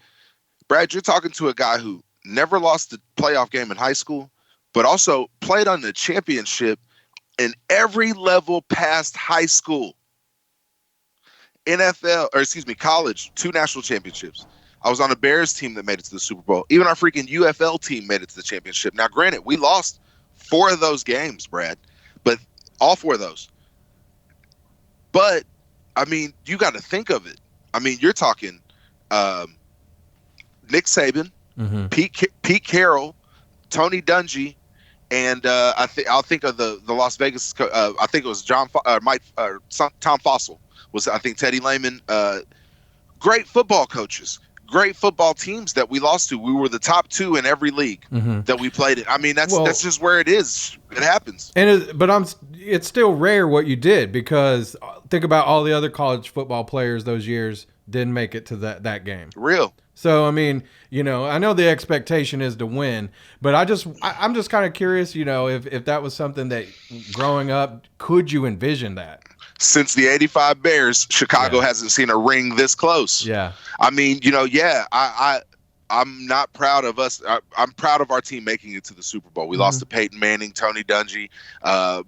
Brad, you're talking to a guy who never lost a playoff game in high school, but also played on the championship in every level past high school. College, 2 national championships. I was on a Bears team that made it to the Super Bowl. Even our freaking UFL team made it to the championship. Now, granted, we lost 4 of those games, Brad, but all 4 of those. But, I mean, you got to think of it. I mean, you're talking Nick Saban, mm-hmm. Pete Carroll, Tony Dungy, and I'll think of the Las Vegas. I think it was Tom Fossil. Was I think Teddy Lehman. Great football coaches. Great football teams that we lost to. We were the top 2 in every league mm-hmm. that we played in. I mean, that's just where it is. It happens. It's still rare what you did, because think about all the other college football players those years didn't make it to that game. Real. So, I mean, I know the expectation is to win, but I'm just kind of curious, if that was something that growing up, could you envision that? Since the 85 Bears, Chicago hasn't seen a ring this close. Yeah. I mean, I'm not proud of us. I'm proud of our team making it to the Super Bowl. We mm-hmm. lost to Peyton Manning, Tony Dungy,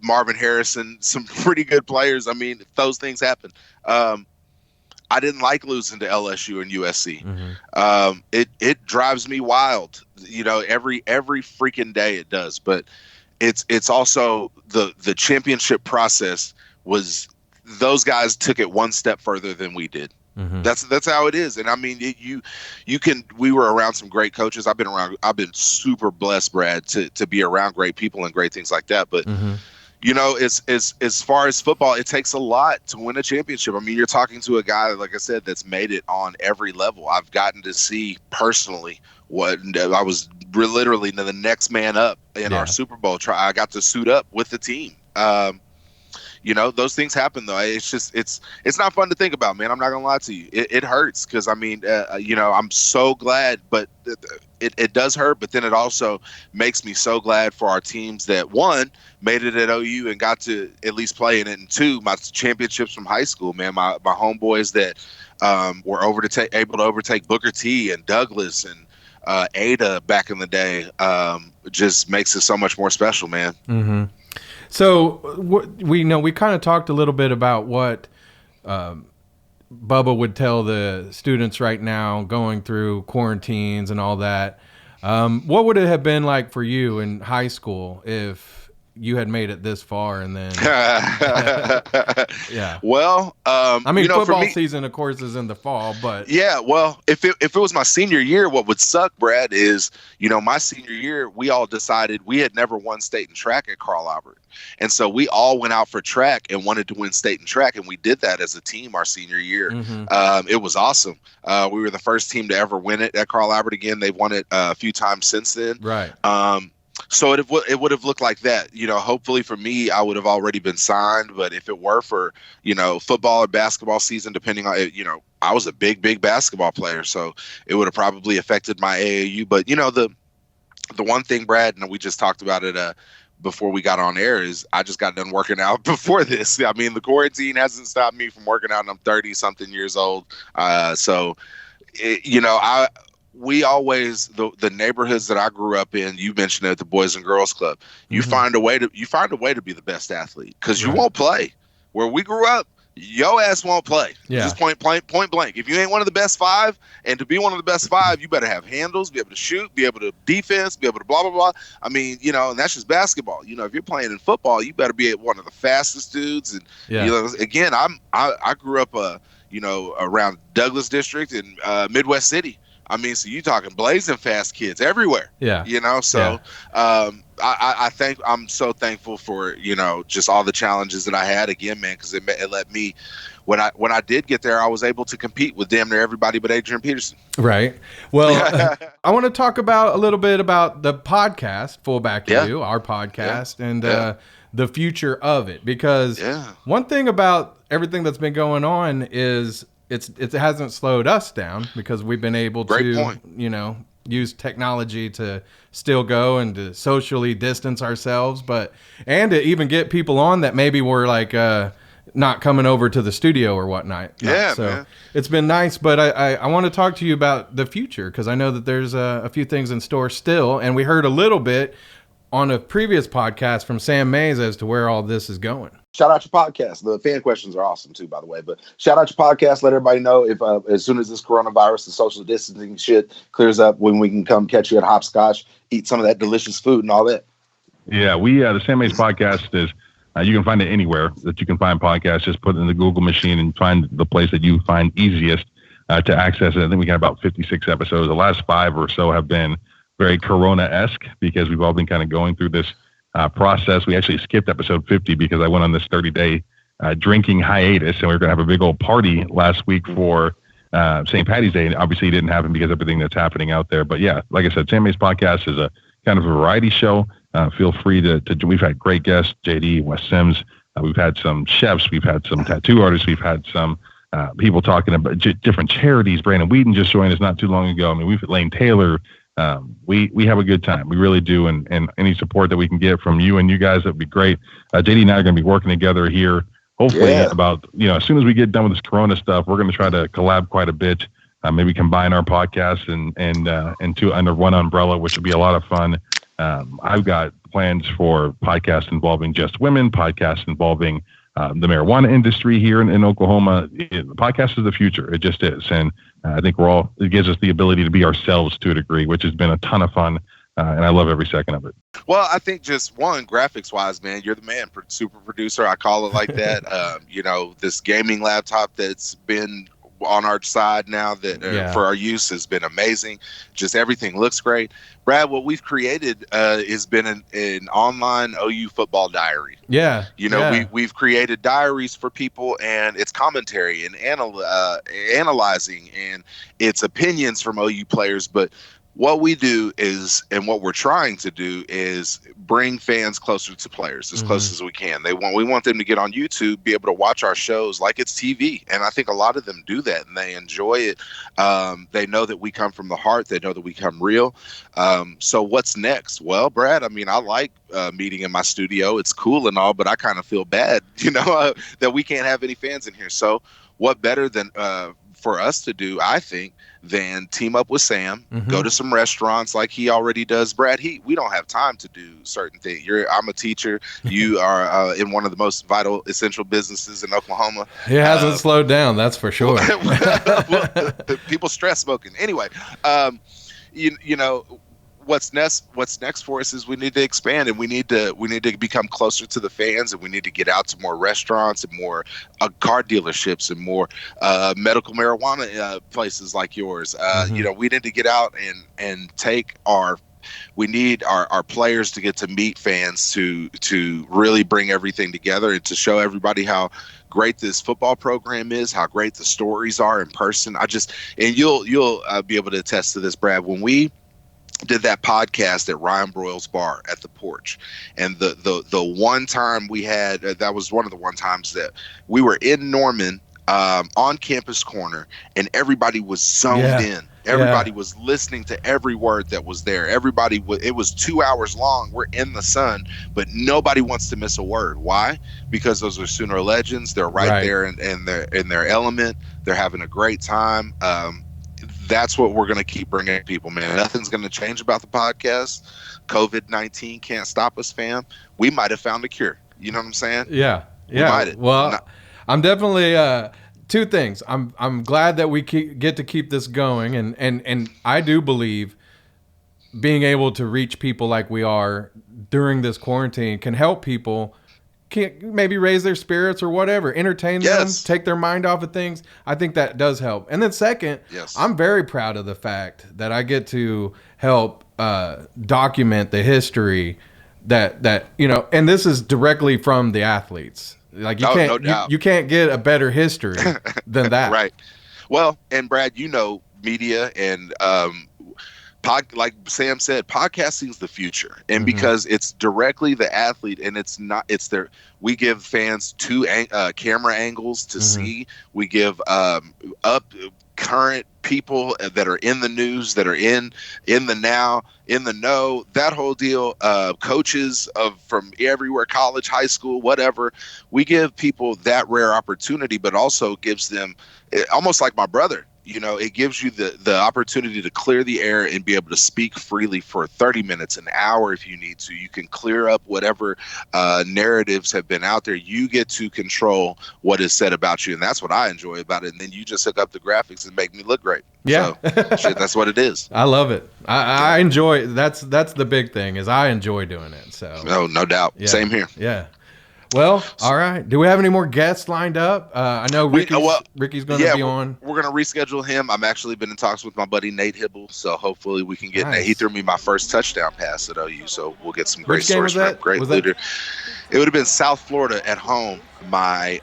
Marvin Harrison, some pretty good players. I mean, those things happen. I didn't like losing to LSU and USC. Mm-hmm. It drives me wild. Every freaking day it does. But it's also the championship process was. Those guys took it one step further than we did. Mm-hmm. That's how it is. And I mean, we were around some great coaches. I've been super blessed, Brad, to be around great people and great things like that. But, mm-hmm. As far as football, it takes a lot to win a championship. I mean, you're talking to a guy, like I said, that's made it on every level. I've gotten to see personally what I was literally the next man up in our Super Bowl try. I got to suit up with the team. Those things happen though. It's just, it's not fun to think about, man. I'm not gonna lie to you. It hurts. Cause I mean, I'm so glad, but it does hurt, but then it also makes me so glad for our teams that 1 made it at OU and got to at least play in it. And 2, my championships from high school, man, my homeboys that, were able to overtake Booker T and Douglas and, Ada back in the day, just makes it so much more special, man. Mm-hmm. So we kind of talked a little bit about what Bubba would tell the students right now going through quarantines and all that. What would it have been like for you in high school if you had made it this far and then yeah. Well, football season of course is in the fall, but yeah, well, if it was my senior year, what would suck, Brad, is my senior year we all decided we had never won state and track at Carl Albert, and so we all went out for track and wanted to win state and track, and we did that as a team our senior year. Mm-hmm. It was awesome. We were the first team to ever win it at Carl Albert again. They've won it a few times since then. Right. So it would have looked like that. Hopefully for me, I would have already been signed. But if it were for, football or basketball season, depending on, I was a big basketball player. So it would have probably affected my AAU. But, the one thing, Brad, and we just talked about it before we got on air, is I just got done working out before this. I mean, the quarantine hasn't stopped me from working out, and I'm 30-something years old. We always, the neighborhoods that I grew up in, you mentioned it, the Boys and Girls Club, you find a way to be the best athlete, because you won't play. Where we grew up, your ass won't play. Yeah. Just point blank. If you ain't one of the best 5, and to be one of the best 5, you better have handles, be able to shoot, be able to defense, be able to blah, blah, blah. I mean, and that's just basketball. If you're playing in football, you better be one of the fastest dudes. And, again, I grew up, around Douglas District and Midwest City. I mean, so you talking blazing fast kids everywhere. Yeah. I think I'm so thankful for, just all the challenges that I had again, man, because it let me, when I did get there, I was able to compete with damn near everybody but Adrian Peterson. Right. Well, I want to talk a little bit about the podcast, Fullback U, our podcast, and the future of it, because one thing about everything that's been going on is it hasn't slowed us down, because we've been able to, use technology to still go and to socially distance ourselves, and to even get people on that maybe were like not coming over to the studio or whatnot. Yeah, so man. It's been nice, but I want to talk to you about the future, because I know that there's a few things in store still, and we heard a little bit on a previous podcast from Sam Mays as to where all this is going. Shout out your podcast. The fan questions are awesome too, by the way. But shout out your podcast. Let everybody know if as soon as this coronavirus and social distancing shit clears up, when we can come catch you at Hopscotch, eat some of that delicious food and all that. Yeah, the Sam Mays podcast is, you can find it anywhere that you can find podcasts. Just put it in the Google machine and find the place that you find easiest to access it. I think we got about 56 episodes. The last 5 or so have been very Corona-esque, because we've all been kind of going through this process. We actually skipped episode 50 because I went on this 30-day drinking hiatus, and we were going to have a big old party last week for St. Patty's Day, and obviously it didn't happen because of everything that's happening out there. But yeah, like I said, Sam Mays podcast is a kind of a variety show. Feel free to we've had great guests, JD, Wes Sims. We've had some chefs. We've had some tattoo artists. We've had some people talking about different charities. Brandon Wheaton just joined us not too long ago. I mean, we've had Lane Taylor. We have a good time. We really do. And any support that we can get from you and you guys, that'd be great. JD and I are going to be working together here. Hopefully about, as soon as we get done with this Corona stuff, we're going to try to collab quite a bit. Maybe combine our podcasts and two under one umbrella, which would be a lot of fun. I've got plans for podcasts involving just women, podcasts involving the marijuana industry here in Oklahoma. The podcast is the future. It just is. And I think it gives us the ability to be ourselves to a degree, which has been a ton of fun. And I love every second of it. Well, I think just graphics wise, man, you're the man, super producer. I call it like that. This gaming laptop that's been on our side now that for our use has been amazing. Just everything looks great. Brad, what we've created has been an online OU football diary. Yeah. We've created diaries for people, and it's commentary and analyzing, and it's opinions from OU players. But what we do is, and what we're trying to do is bring fans closer to players, as close as we can. We want them to get on YouTube, be able to watch our shows like it's TV. And I think a lot of them do that, and they enjoy it. They know that we come from the heart. They know that we come real. So what's next? Well, Brad, I mean, I like meeting in my studio. It's cool and all, but I kind of feel bad, that we can't have any fans in here. So what better than for us to do, I think, than team up with Sam, go to some restaurants like he already does. Brad, we don't have time to do certain things. I'm a teacher. You are in one of the most vital, essential businesses in Oklahoma. It hasn't slowed down, that's for sure. People stress smoking. Anyway, what's next for us is we need to expand, and we need to become closer to the fans, and we need to get out to more restaurants and more car dealerships and more medical marijuana places like yours. We need to get out and take we need our players to get to meet fans to really bring everything together and to show everybody how great this football program is, how great the stories are in person. And you'll be able to attest to this, Brad, when we did that podcast at Ryan Broyles Bar at the Porch, and the one time we had that was one of the one times that we were in Norman on Campus Corner, and everybody was zoned in. Everybody was listening to every word that was there. It was 2 hours long. We're in the sun, but nobody wants to miss a word. Why? Because those are Sooner legends. They're right there in their element. They're having a great time. That's what we're going to keep bringing people, man. Nothing's going to change about the podcast. COVID-19 can't stop us, fam. We might have found a cure. You know what I'm saying? Yeah. Yeah. Well, I'm definitely two things. I'm glad that we get to keep this going, and I do believe being able to reach people like we are during this quarantine can help people maybe raise their spirits or whatever, entertain them, take their mind off of things. I think that does help. And then second, I'm very proud of the fact that I get to help document the history that you know, and this is directly from the athletes. Like you can't get a better history than that. Right. Well, and Brad, you know, media and like Sam said, podcasting's the future, and because it's directly the athlete, and we give fans two camera angles to see. We give up current people that are in the news, that are in the now, in the know, that whole deal. Coaches from everywhere, college, high school, whatever. We give people that rare opportunity, but also gives them almost like my brother. You know, it gives you the opportunity to clear the air and be able to speak freely for 30 minutes, an hour if you need to. You can clear up whatever narratives have been out there. You get to control what is said about you, and that's what I enjoy about it. And then you just hook up the graphics and make me look great. Yeah, so, shit, that's what it is. I love it. I enjoy. That's the big thing is I enjoy doing it. So no doubt. Yeah. Same here. Yeah. Well, all right. Do we have any more guests lined up? I know Ricky's going to be on. We're going to reschedule him. I've actually been in talks with my buddy Nate Hibble, so hopefully we can get Nate. He threw me my first touchdown pass at OU, so we'll get some great stories from him. Great leader. It would have been South Florida at home. My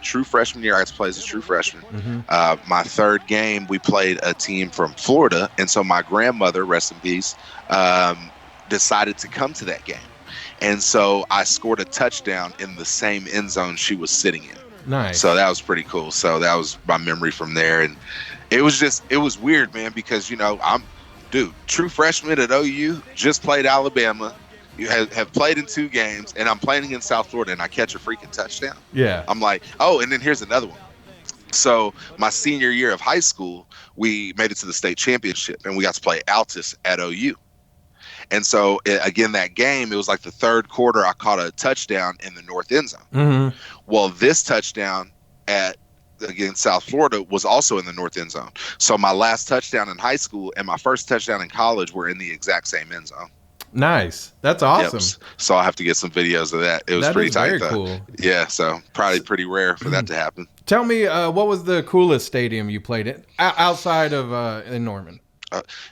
true freshman year, I got to play as a true freshman. My third game, we played a team from Florida, and so my grandmother, rest in peace, decided to come to that game. And so I scored a touchdown in the same end zone she was sitting in. Nice. So that was pretty cool. So that was my memory from there. And it was weird, man, because, you know, true freshman at OU, just played Alabama. You have played in 2 games, and I'm playing against South Florida, and I catch a freaking touchdown. Yeah. I'm like, oh, and then here's another one. So my senior year of high school, we made it to the state championship, and we got to play Altus at OU. And so, again, that game, it was like the third quarter, I caught a touchdown in the north end zone. Well, this touchdown against South Florida was also in the north end zone. So my last touchdown in high school and my first touchdown in college were in the exact same end zone. Nice. That's awesome. Yep. So I'll have to get some videos of that. It was pretty tight, though. Cool. Yeah, so probably pretty rare for that to happen. Tell me, what was the coolest stadium you played in outside of in Norman?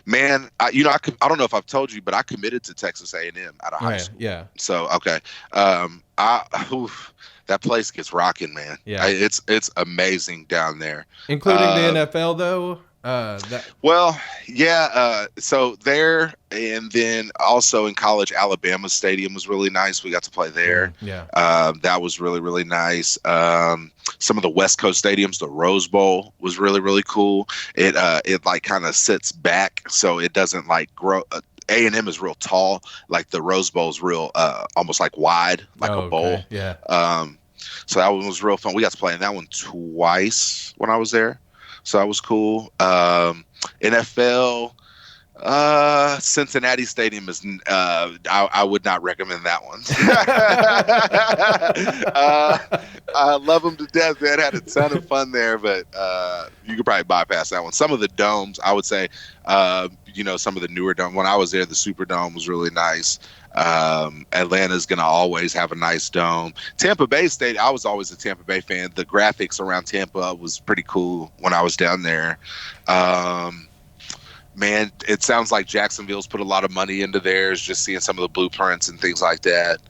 Man, I don't know if I've told you, but I committed to Texas A&M out of high school. Yeah. So okay, that place gets rocking, man. Yeah, it's amazing down there, including the NFL though. So there, and then also in college, Alabama Stadium was really nice. We got to play there. That was really, really nice. Some of the West Coast stadiums, the Rose Bowl was really, really cool. It like kind of sits back, so it doesn't like grow. A&M is real tall, like the Rose Bowl is real, almost like wide, like a bowl. Yeah. So that one was real fun. We got to play in that one twice when I was there. So that was cool. NFL, Cincinnati Stadium is. I would not recommend that one. I love them to death, man. Had a ton of fun there, but you could probably bypass that one. Some of the domes, I would say, some of the newer domes. When I was there, the Superdome was really nice. Atlanta's gonna always have a nice dome. Tampa Bay State, I was always a Tampa Bay fan. The graphics around Tampa was pretty cool when I was down there. Man, it sounds like Jacksonville's put a lot of money into theirs, just seeing some of the blueprints and things like that.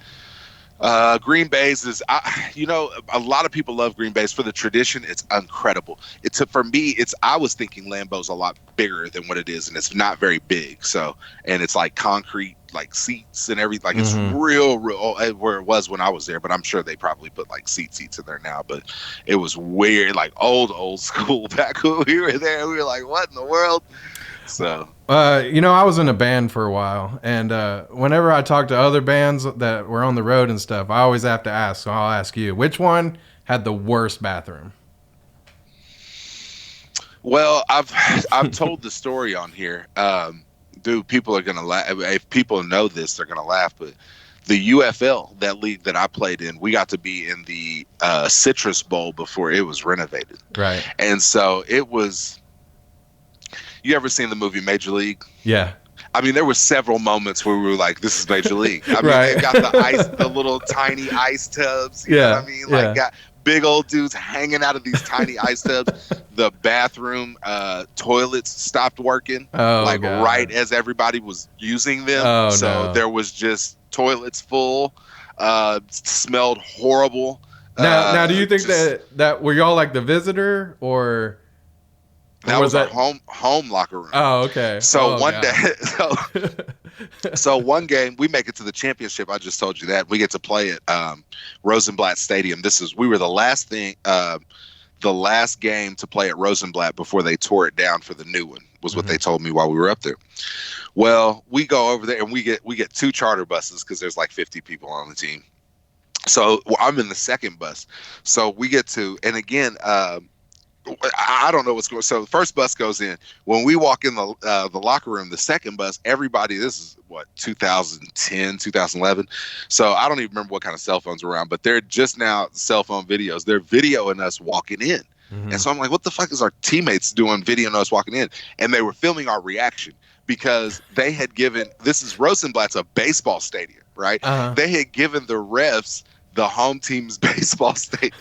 Green Bay's is, a lot of people love Green Bay's for the tradition. It's incredible. For me, I was thinking Lambeau's a lot bigger than what it is, and it's not very big. So, and it's like concrete, like seats and everything. Like it's real where it was when I was there, but I'm sure they probably put like seats in there now. But it was weird, like old school back when we were there. We were like, what in the world? So, I was in a band for a while, and whenever I talk to other bands that were on the road and stuff, I always have to ask. So I'll ask you, which one had the worst bathroom? Well, I've told the story on here. Dude, people are gonna laugh. If people know this, they're gonna laugh. But the UFL, that league that I played in, we got to be in the Citrus Bowl before it was renovated. Right. And so it was. You ever seen the movie Major League? Yeah. I mean, there were several moments where we were like, "This is Major League." I mean, Right. they've got the little tiny ice tubs. You know what I mean? Like, got big old dudes hanging out of these tiny ice tubs. The bathroom toilets stopped working, God. Right as everybody was using them. There was just toilets full. Smelled horrible. Now, do you think that were y'all like the visitor or? That was our home locker room. Oh, okay. So so one game we make it to the championship. I just told you that we get to play at Rosenblatt Stadium. We were the last game to play at Rosenblatt before they tore it down for the new one. Was what they told me while we were up there. Well, we go over there and we get 2 charter buses because there's like 50 people on the team. So I'm in the second bus. So we get to, and again. I don't know what's going on. So the first bus goes in. When we walk in the locker room, the second bus, everybody, this is 2010, 2011. So I don't even remember what kind of cell phones were around, but they're just now cell phone videos. They're videoing us walking in. And so I'm like, what the fuck is our teammates doing videoing us walking in? And they were filming our reaction because they had given, this is Rosenblatt's a baseball stadium, right? They had given the refs the home team's baseball stadium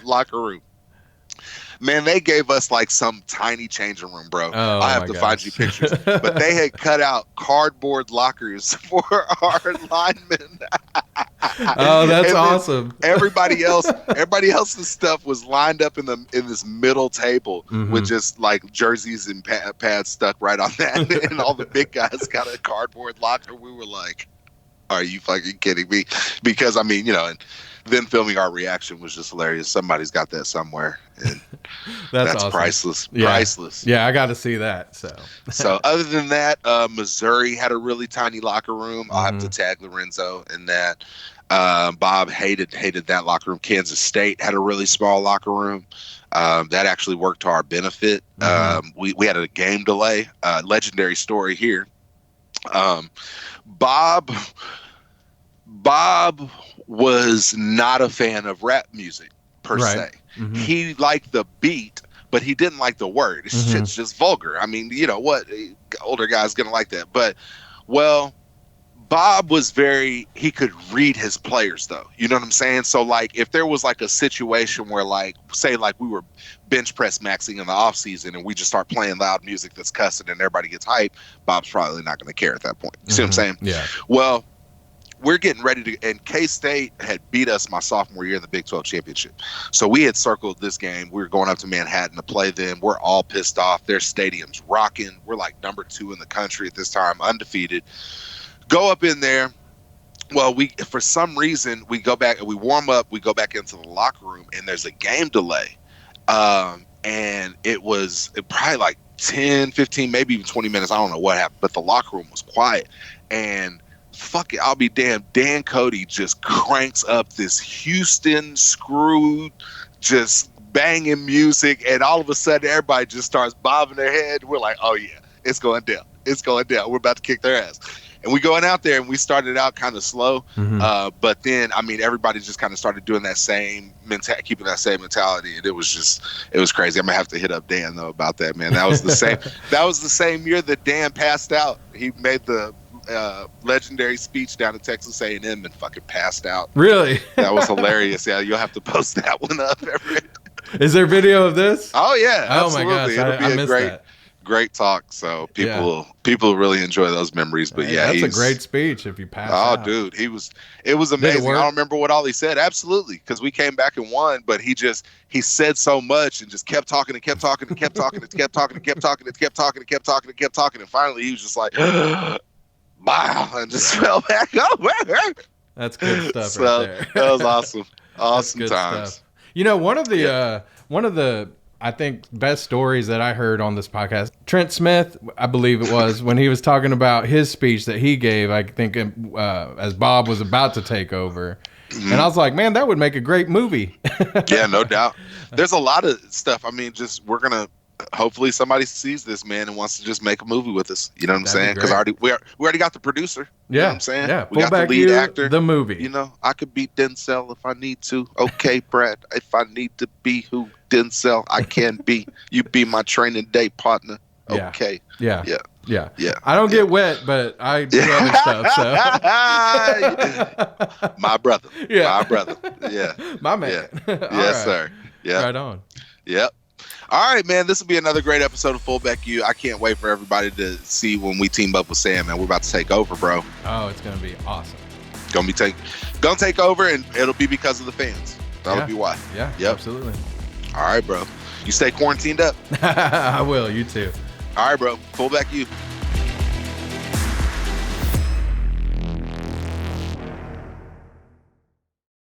locker room. Man, they gave us like some tiny changing room, bro. I have to find you pictures. But they had cut out cardboard lockers for our linemen. Oh, that's awesome. Everybody else's stuff was lined up in this middle table with just like jerseys and pads stuck right on that. And all the big guys got a cardboard locker. We were like, are you fucking kidding me? Because I mean, and then filming our reaction was just hilarious. Somebody's got that somewhere, and that's awesome. Priceless. Yeah. Priceless. Yeah, I got to see that. So other than that, Missouri had a really tiny locker room. I'll have to tag Lorenzo in that. Bob hated that locker room. Kansas State had a really small locker room. That actually worked to our benefit. We had a game delay. Legendary story here. Bob was not a fan of rap music per se. He liked the beat, but he didn't like the word. It's just vulgar. I mean, you know what? Older guy's gonna like that. But Bob was he could read his players though. You know what I'm saying? So like if there was like a situation where say we were bench press maxing in the off season and we just start playing loud music that's cussing and everybody gets hype, Bob's probably not going to care at that point. You see what I'm saying? Yeah. Well, we're getting ready to, and K-State had beat us my sophomore year in the Big 12 championship. So we had circled this game. We were going up to Manhattan to play them. We're all pissed off. Their stadium's rocking. We're like number 2 in the country at this time, undefeated. Go up in there. Well, for some reason, we go back and we warm up. We go back into the locker room, and there's a game delay. And it was probably like 10, 15, maybe even 20 minutes. I don't know what happened, but the locker room was quiet. And fuck it, I'll be damned. Dan Cody just cranks up this Houston screwed, just banging music, and all of a sudden everybody just starts bobbing their head. We're like, oh yeah, it's going down. It's going down. We're about to kick their ass. And we going out there and we started out kind of slow. But then, I mean, everybody just kind of started doing that same keeping that same mentality. And it was crazy. I'm gonna have to hit up Dan though about that, man. That was the same, year that Dan passed out. He made the legendary speech down at Texas A&M and fucking passed out. Really? That was hilarious. Yeah, you'll have to post that one up. Is there video of this? Oh yeah, absolutely. Oh my gosh, It'll be a great talk. So people really enjoy those memories. But that's a great speech if you pass out. Oh, dude, it was amazing. I don't remember what all he said. Absolutely, because we came back and won. But he said so much and just kept talking and kept talking and kept talking and kept talking and kept talking and kept talking and kept talking and kept talking. And finally, he was just like, "Wow!" and just fell back over. That's good stuff. So right there. That was awesome. Awesome times. Stuff. You know, one of the I think best stories that I heard on this podcast, Trent Smith, I believe it was, when he was talking about his speech that he gave, I think as Bob was about to take over. And I was like, man, that would make a great movie. Yeah, no doubt. There's a lot of stuff. I mean, we're going to hopefully somebody sees this, man, and wants to just make a movie with us. You know what I'm That'd be saying? Because great. we already got the producer. Yeah. You know what I'm saying? Yeah. We got the Fullback lead You, actor. the movie. You know, I could be Denzel if I need to. Okay, Brad, if I need to be who Denzel, I can be. You be my training day partner. Yeah. Okay. Yeah. Yeah. Yeah. Yeah. I don't get wet, but I do other stuff. So. My brother. Yeah. My brother. Yeah. My man. Yeah. All Yes, right. sir. Yeah. Right on. Yep. All right, man. This will be another great episode of Fullback U. I can't wait for everybody to see when we team up with Sam, man. We're about to take over, bro. Oh, it's gonna be awesome. Gonna take over, and it'll be because of the fans. That'll be why. Yeah. Yep. Absolutely. All right, bro. You stay quarantined up. I will. You too. All right, bro. Fullback U.